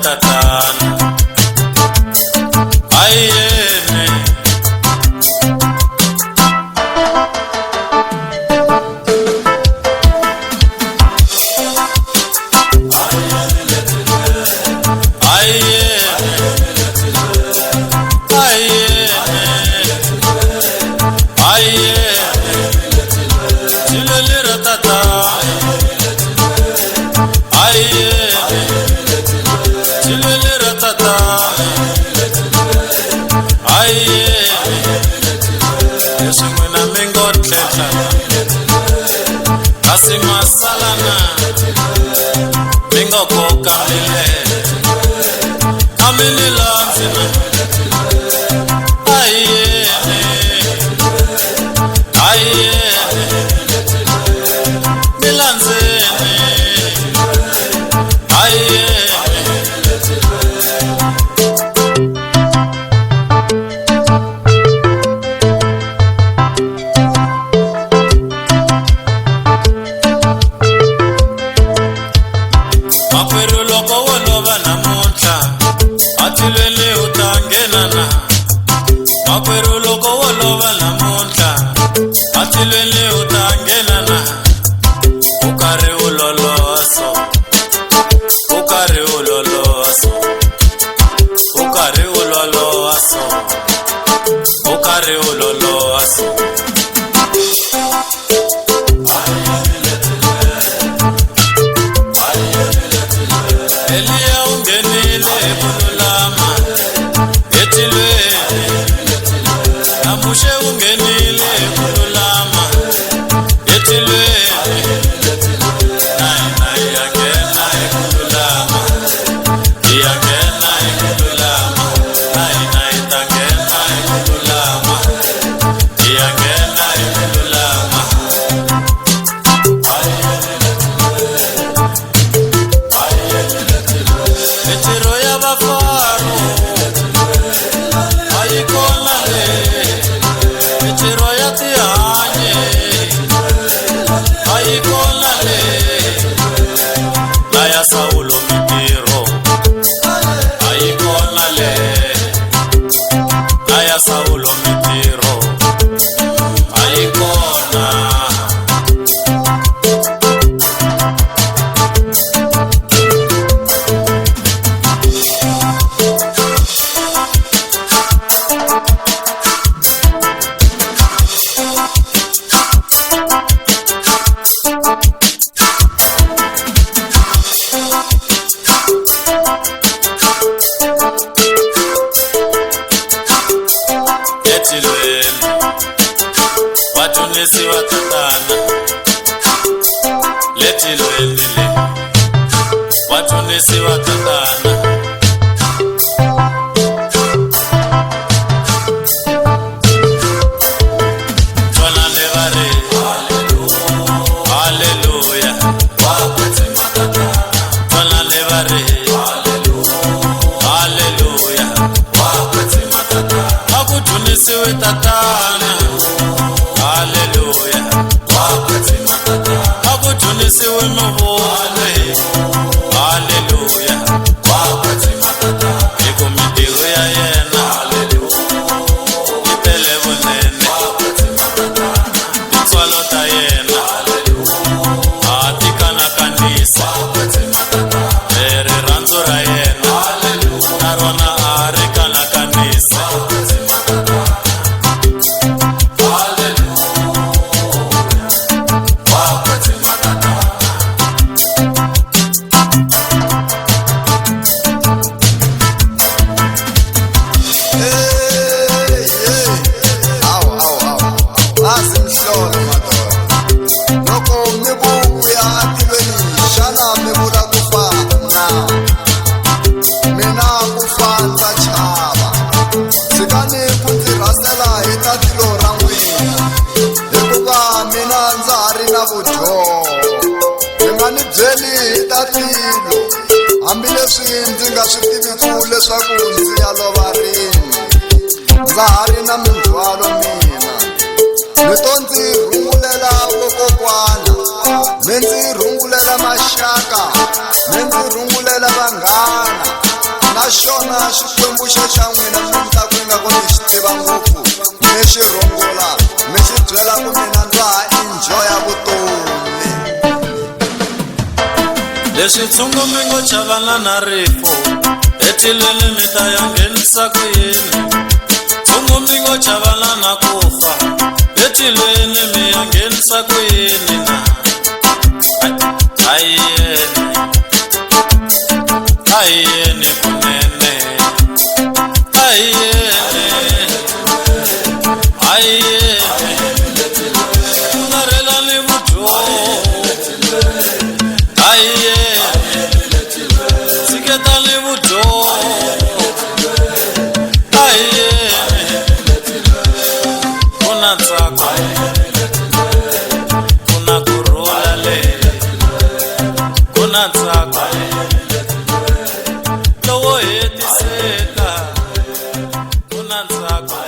tatana ayene Masalana Mingo ko kamile Kamile lanzina Aye Aye Milanzene Aye Menzi rungulela rhungulela maxaka mi ndzi rhungulela vanghana naxona xikwembu xa n'wina mi ta ku nga ku mi xi tiva ngopfu mi xi rhungula mi xi byela ku mina ndza ha enjoya vutomi. leswi tshungu mi ngo chavana na rifo etilweni mi ta ya nghenisa ku yini tshungu mi ngo chavana na kufa etilweni mi ya nghenisa ku yini na ayeni kunene ayeni kungarela ni vujo siketa ni vujo kuna tsako kuna kurula le kuna tsako lowo hetiseka kuna tsako